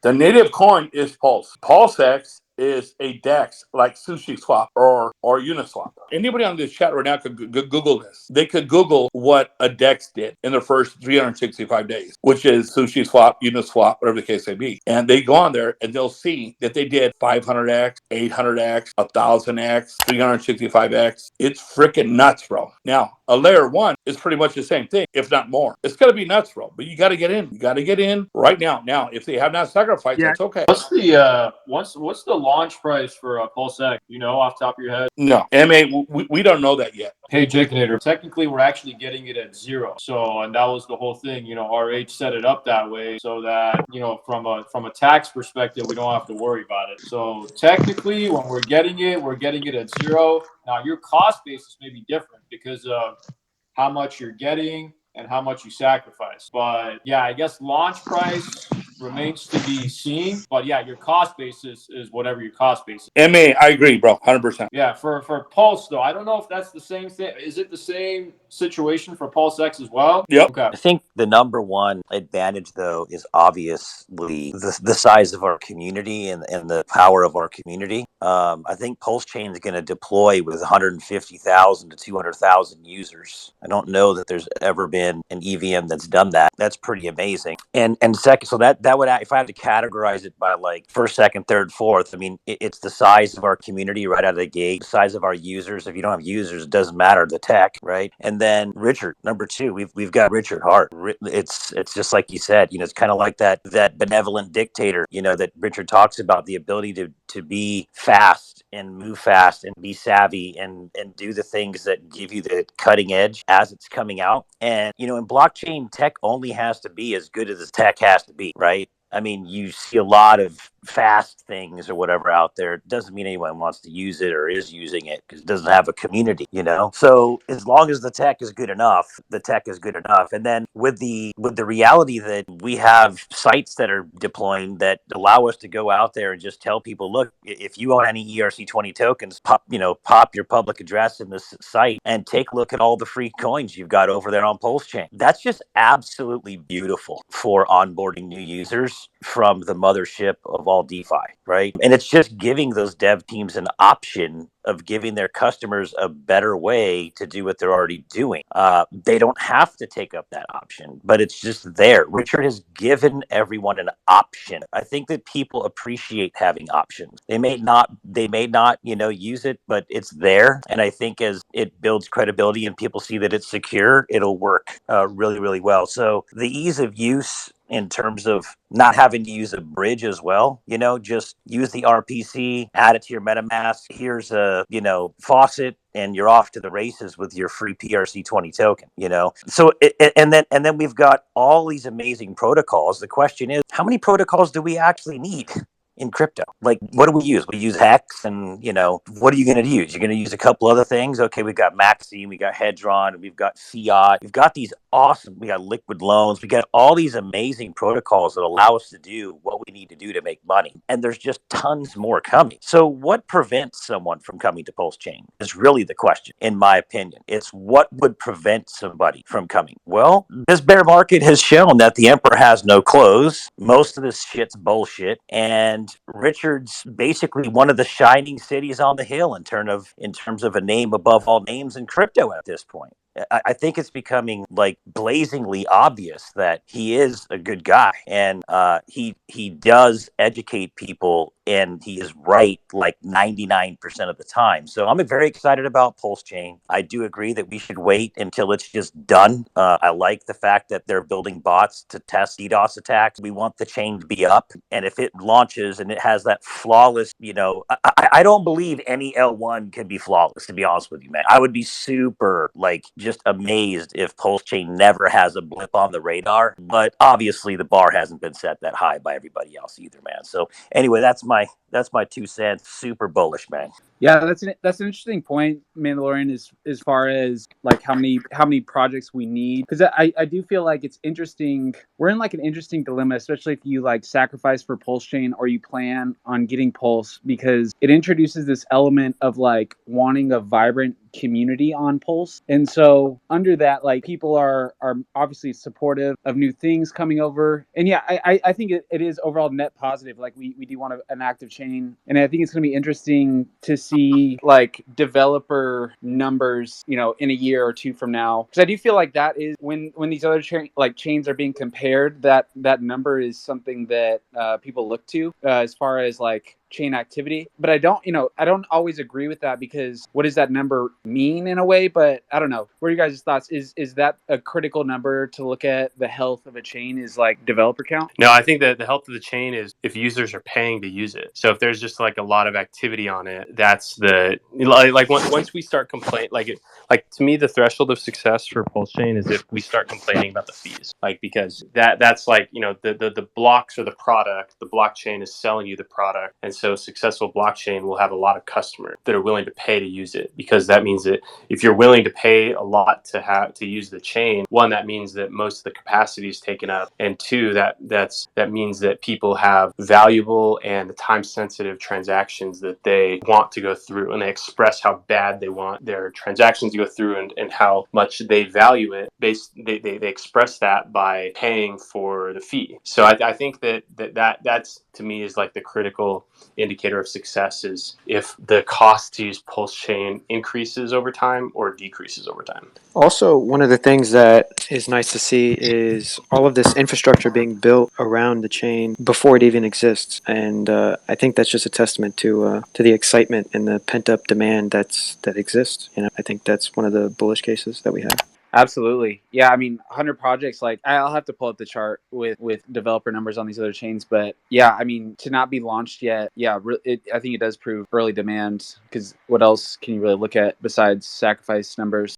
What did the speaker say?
The native coin is Pulse. Pulsex is a DEX like Sushi Swap or Uniswap. Anybody on this chat right now could Google this. They could Google what a DEX did in the first 365 days, which is Sushi Swap, Uniswap, whatever the case may be. And they go on there and they'll see that they did 500x, 800x, 1000x, 365x. It's freaking nuts, bro. Now, a layer one is pretty much the same thing, if not more. It's going to be nuts, bro. But you got to get in. You got to get in right now. Now, if they have not sacrificed, that's okay. What's the launch price for Pulsex? You know, off the top of your head? No, we don't know that yet. Hey, Jaconator, technically we're actually getting it at 0. So, and that was the whole thing. You know, RH set it up that way so that, you know, from a tax perspective, we don't have to worry about it. So technically, when we're getting it at 0. Now, your cost basis may be different because of how much you're getting and how much you sacrifice. But yeah, I guess launch price remains to be seen. But yeah, your cost basis is whatever your cost basis. I agree, bro, 100%. Yeah, for Pulse though, I don't know if that's the same thing. Is it the same situation for Pulsex as well? Yep. Okay. I think the number one advantage, though, is obviously the size of our community and the power of our community. I think Pulsechain is going to deploy with 150,000 to 200,000 users. I don't know that there's ever been an EVM that's done that. That's pretty amazing. And second, so that would, if I had to categorize it by like first, second, third, fourth, I mean, it's the size of our community right out of the gate, the size of our users. If you don't have users, it doesn't matter, the tech, right? And then Richard, number two, we've got Richard Hart. It's just like you said, you know, it's kind of like that benevolent dictator, you know, that Richard talks about, the ability to be fast and move fast and be savvy and do the things that give you the cutting edge as it's coming out. And, you know, in blockchain, tech only has to be as good as the tech has to be, right? I mean, you see a lot of fast things or whatever out there. It doesn't mean anyone wants to use it or is using it because it doesn't have a community, you know? So as long as the tech is good enough, the tech is good enough. And then with the reality that we have sites that are deploying that allow us to go out there and just tell people, look, if you own any ERC20 tokens, pop your public address in this site and take a look at all the free coins you've got over there on Pulsechain. That's just absolutely beautiful for onboarding new users from the mothership of all DeFi, right? And it's just giving those dev teams an option of giving their customers a better way to do what they're already doing. They don't have to take up that option, but it's just there. Richard has given everyone an option. I think that people appreciate having options. They may not, use it, but it's there. And I think as it builds credibility and people see that it's secure, it'll work really, really well. So the ease of use in terms of not having to use a bridge as well, just use the RPC, add it to your MetaMask. Here's a, faucet, and you're off to the races with your free PRC20 token, So, and then we've got all these amazing protocols. The question is, how many protocols do we actually need in crypto? Like, what do we use? We use Hex, and what are you going to use? You're going to use a couple other things. Okay, we've got Maxine, we got Hedron, we've got Fiat, we've got these awesome, we got liquid loans, we got all these amazing protocols that allow us to do what we need to do to make money, and there's just tons more coming. So what prevents someone from coming to Pulsechain is really the question, in my opinion. It's what would prevent somebody from coming. Well, this bear market has shown that the emperor has no clothes. Most of this shit's bullshit, and Richard's basically one of the shining cities on the hill in terms of a name above all names in crypto at this point. I think it's becoming like blazingly obvious that he is a good guy, and he does educate people, and he is right like 99% of the time. So I'm very excited about Pulsechain. I do agree that we should wait until it's just done. I like the fact that they're building bots to test DDoS attacks. We want the chain to be up, and if it launches and it has that flawless, I don't believe any L1 can be flawless, to be honest with you, man. I would be super just amazed if Pulsechain never has a blip on the radar, but obviously the bar hasn't been set that high by everybody else either, man. So anyway, that's my 2 cents. Super bullish, man. Yeah, that's an interesting point, Mandalorian, as far as like how many projects we need. Because I do feel like it's interesting. We're in like an interesting dilemma, especially if you like sacrifice for Pulse Chain or you plan on getting Pulse, because it introduces this element of like wanting a vibrant community on Pulse. And so under that, like people are obviously supportive of new things coming over. And yeah, I think it is overall net positive. Like we do want an active chain. And I think it's gonna be interesting to see like developer numbers, you know, in a year or two from now. Because I do feel like that is when these other chains are being compared, that number is something that people look to as far as like chain activity. But I don't always agree with that, because what does that number mean in a way? But I don't know. What are you guys' thoughts? Is that a critical number to look at the health of a chain, is like developer count? No, I think that the health of the chain is if users are paying to use it. So if there's just like a lot of activity on it, that's the like once we start complaining, like to me the threshold of success for Pulse Chain is if we start complaining about the fees, like because that's like the blocks are the product, the blockchain is selling you the product, and so successful blockchain will have a lot of customers that are willing to pay to use it, because that means that if you're willing to pay a lot to use the chain, one, that means that most of the capacity is taken up, and two, that means that people have valuable and time sensitive transactions that they want to go through, and they express how bad they want their transactions to go through, and how much they value it. They express that by paying for the fee. So I think that's to me is like the critical indicator of success, is if the cost to use Pulse Chain increases over time or decreases over time. Also, one of the things that is nice to see is all of this infrastructure being built around the chain before it even exists, and I think that's just a testament to the excitement and the pent up demand that exists. You know, I think that's one of the bullish cases that we have. Absolutely. Yeah, I mean, 100 projects, like I'll have to pull up the chart with developer numbers on these other chains, but yeah, I mean, to not be launched yet, yeah, I think it does prove early demand, because what else can you really look at besides sacrifice numbers?